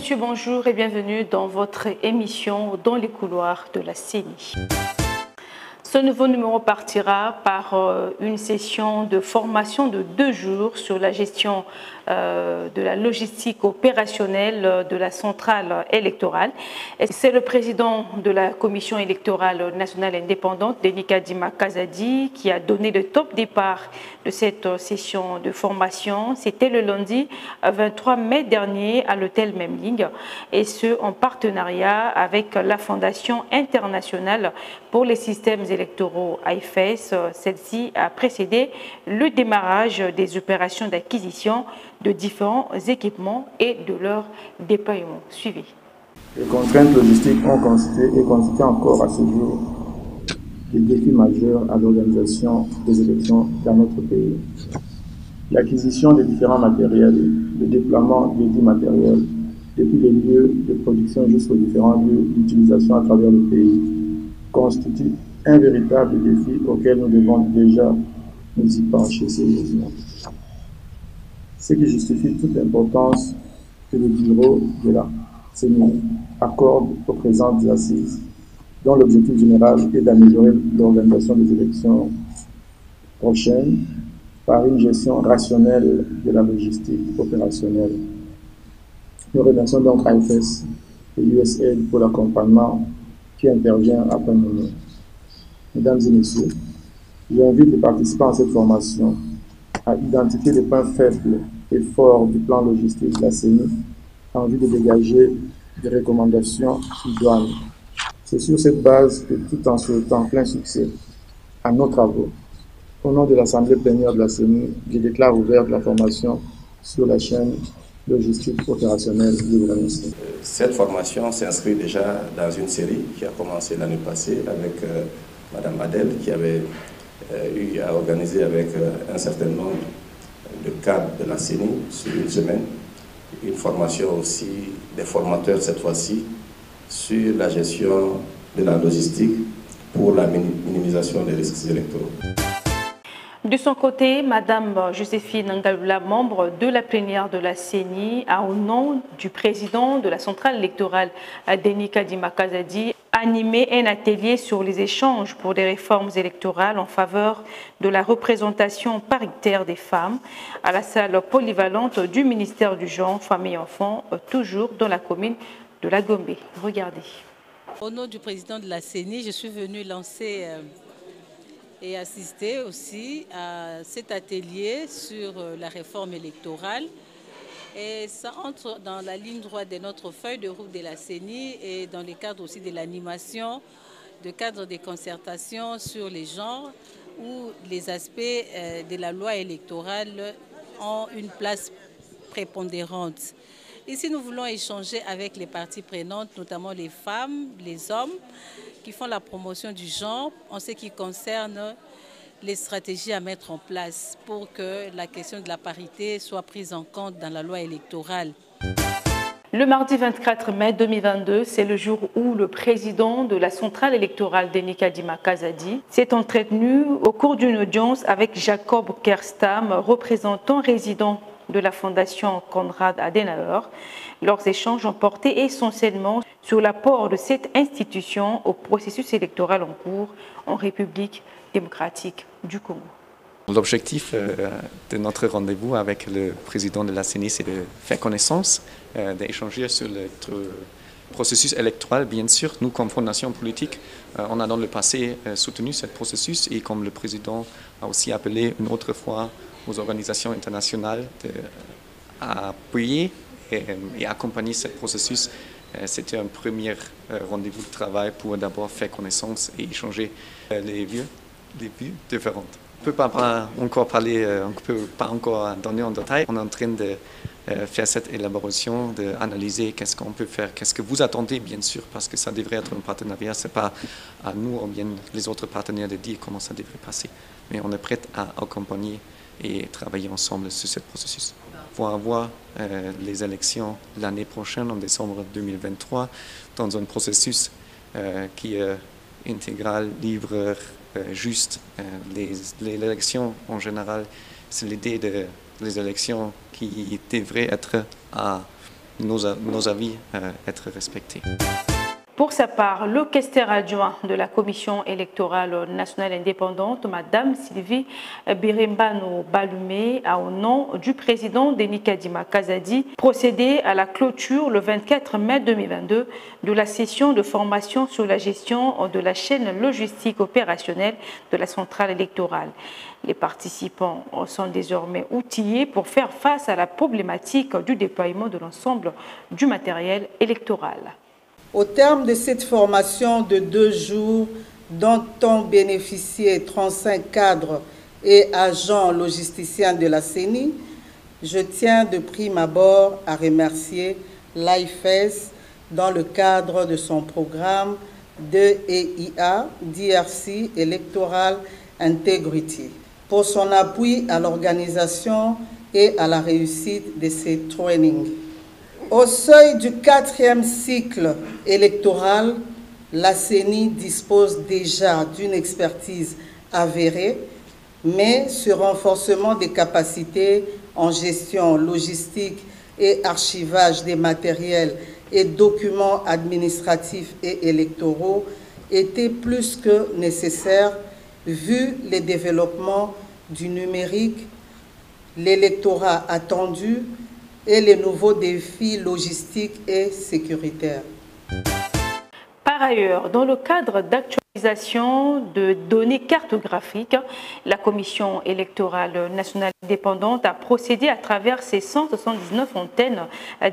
messieurs, bonjour et bienvenue dans votre émission Dans les couloirs de la CENI. Ce nouveau numéro partira par une session de formation de 2 jours sur la gestion de la logistique opérationnelle de la centrale électorale. C'est le président de la commission électorale nationale indépendante, Denis Kadima Kazadi, qui a donné le top départ de cette session de formation. C'était le lundi 23 mai dernier à l'hôtel Memling, et ce en partenariat avec la Fondation internationale pour les systèmes électoraux AIFES. Celle-ci a précédé le démarrage des opérations d'acquisition de différents équipements et de leur déploiement. Suivi. Les contraintes logistiques ont constitué et constituent encore à ce jour des défis majeurs à l'organisation des élections dans notre pays. L'acquisition des différents matériels, le déploiement des dits matériels, depuis les lieux de production jusqu'aux différents lieux d'utilisation à travers le pays, constitue un véritable défi auquel nous devons déjà nous y pencher sérieusement. Ce qui justifie toute l'importance que le bureau de la CENI accorde aux présentes assises, dont l'objectif général est d'améliorer l'organisation des élections prochaines par une gestion rationnelle de la logistique opérationnelle. Nous remercions donc AIFES et USAID pour l'accompagnement qui intervient après nous. Mesdames et messieurs, j'invite les participants à cette formation à identifier les points faibles et forts du plan logistique de la CENI en vue de dégager des recommandations idoines. C'est sur cette base que, tout en souhaitant plein succès à nos travaux, au nom de l'Assemblée plénière de la CENI, je déclare ouverte la formation sur la chaîne logistique opérationnelle du gouvernement. Cette formation s'inscrit déjà dans une série qui a commencé l'année passée avec Madame Adel, qui avait eu à organiser avec un certain nombre de cadres de la CENI sur une semaine. Une formation aussi des formateurs cette fois-ci sur la gestion de la logistique pour la minimisation des risques électoraux. De son côté, Madame Joséphine Ngalula, membre de la plénière de la CENI, a au nom du président de la centrale électorale, Denis Kadima Kazadi, animé un atelier sur les échanges pour des réformes électorales en faveur de la représentation paritaire des femmes à la salle polyvalente du ministère du Genre, Famille et Enfants, toujours dans la commune de la Gombe. Regardez. Au nom du président de la CENI, je suis venue lancer et assister aussi à cet atelier sur la réforme électorale. Et ça entre dans la ligne droite de notre feuille de route de la CENI et dans le cadre aussi de l'animation, de cadre de concertation sur les genres où les aspects de la loi électorale ont une place prépondérante. Ici, nous voulons échanger avec les parties prenantes, notamment les femmes, les hommes, qui font la promotion du genre en ce qui concerne les stratégies à mettre en place pour que la question de la parité soit prise en compte dans la loi électorale. Le mardi 24 mai 2022, c'est le jour où le président de la centrale électorale, Denis Kadima Kazadi, s'est entretenu au cours d'une audience avec Jacob Kerstam, représentant résident de la Fondation Konrad Adenauer. Leurs échanges ont porté essentiellement sur l'apport de cette institution au processus électoral en cours en République démocratique du Congo. L'objectif de notre rendez-vous avec le président de la CENI, c'est de faire connaissance, d'échanger sur le processus électoral. Bien sûr, nous, comme fondation politique, on a dans le passé soutenu ce processus et comme le président a aussi appelé une autre fois aux organisations internationales à appuyer et accompagner ce processus. C'était un premier rendez-vous de travail pour d'abord faire connaissance et échanger les vues différentes. On ne peut pas encore parler, on ne peut pas encore donner en détail. On est en train de faire cette élaboration, d'analyser qu'est-ce qu'on peut faire, qu'est-ce que vous attendez bien sûr, parce que ça devrait être un partenariat. Ce n'est pas à nous ou bien les autres partenaires de dire comment ça devrait passer. Mais on est prêt à accompagner et travailler ensemble sur ce processus. Pour avoir les élections l'année prochaine, en décembre 2023, dans un processus qui est intégral, libre, juste. Les élections, en général, c'est l'idée des élections qui devraient être à nos avis être respectés. Pour sa part, le questeur adjoint de la Commission électorale nationale indépendante, Mme Sylvie Birembano Balumé, a au nom du président Denis Kadima Kazadi procédé à la clôture le 24 mai 2022 de la session de formation sur la gestion de la chaîne logistique opérationnelle de la centrale électorale. Les participants sont désormais outillés pour faire face à la problématique du déploiement de l'ensemble du matériel électoral. Au terme de cette formation de 2 jours, dont ont bénéficié 35 cadres et agents logisticiens de la CENI, je tiens de prime abord à remercier l'AIFES dans le cadre de son programme d'EIA, DRC Electoral Integrity, pour son appui à l'organisation et à la réussite de ces trainings. Au seuil du 4e cycle électoral, la CENI dispose déjà d'une expertise avérée, mais ce renforcement des capacités en gestion logistique et archivage des matériels et documents administratifs et électoraux était plus que nécessaire vu les développements du numérique, l'électorat attendu et les nouveaux défis logistiques et sécuritaires. Par ailleurs, dans le cadre d'actualisation de données cartographiques, la Commission électorale nationale indépendante a procédé à travers ses 179 antennes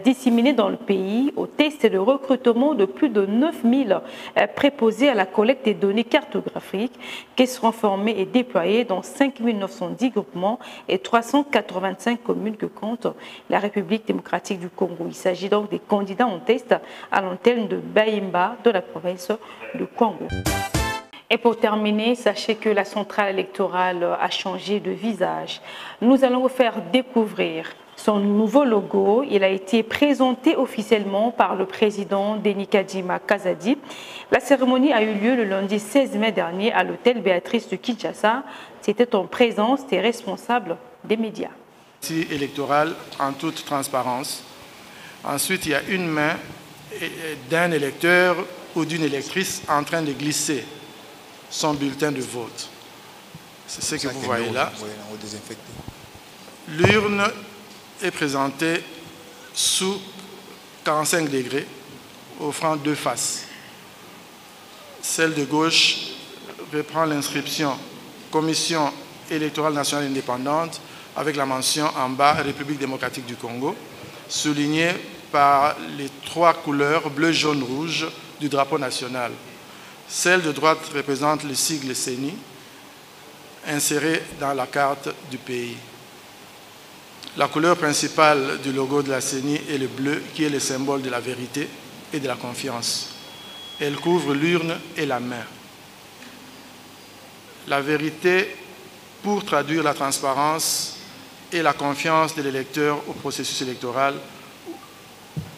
disséminées dans le pays au test et le recrutement de plus de 9000 préposés à la collecte des données cartographiques qui seront formés et déployés dans 5910 groupements et 385 communes que compte la République démocratique du Congo. Il s'agit donc des candidats en test à l'antenne de Bayimba de la province du Congo. Et pour terminer, sachez que la centrale électorale a changé de visage. Nous allons vous faire découvrir son nouveau logo. Il a été présenté officiellement par le président Denis Kadima Kazadi. La cérémonie a eu lieu le lundi 16 mai dernier à l'hôtel Béatrice de Kinshasa. C'était en présence des responsables des médias. Électorale en toute transparence. Ensuite, il y a une main d'un électeur ou d'une électrice en train de glisser son bulletin de vote. C'est ce que vous voyez là. L'urne est présentée sous 45 degrés, offrant 2 faces. Celle de gauche reprend l'inscription Commission électorale nationale indépendante avec la mention en bas République démocratique du Congo, soulignée par les 3 couleurs bleu, jaune, rouge du drapeau national. Celle de droite représente le sigle CENI, inséré dans la carte du pays. La couleur principale du logo de la CENI est le bleu, qui est le symbole de la vérité et de la confiance. Elle couvre l'urne et la main. La vérité pour traduire la transparence et la confiance de l'électeur au processus électoral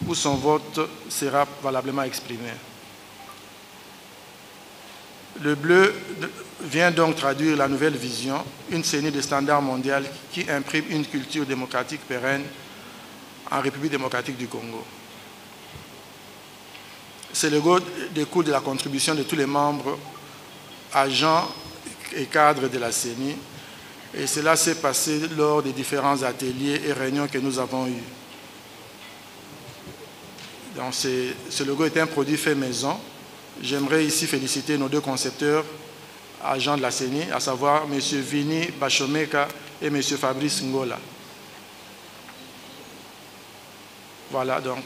où son vote sera valablement exprimé. Le bleu vient donc traduire la nouvelle vision, une CENI de standard mondial qui imprime une culture démocratique pérenne en République démocratique du Congo. Ce logo découle de la contribution de tous les membres, agents et cadres de la CENI, et cela s'est passé lors des différents ateliers et réunions que nous avons eus. Donc ce logo est un produit fait maison. J'aimerais ici féliciter nos 2 concepteurs, agents de la CENI, à savoir M. Vini Bachomeka et M. Fabrice Ngola. Voilà donc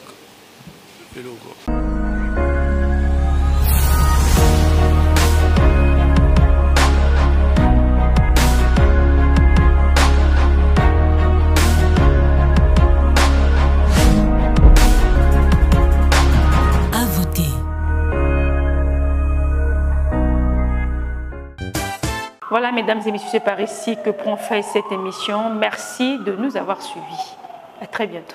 le logo. Voilà, mesdames et messieurs, c'est par ici que prend fin cette émission. Merci de nous avoir suivis. À très bientôt.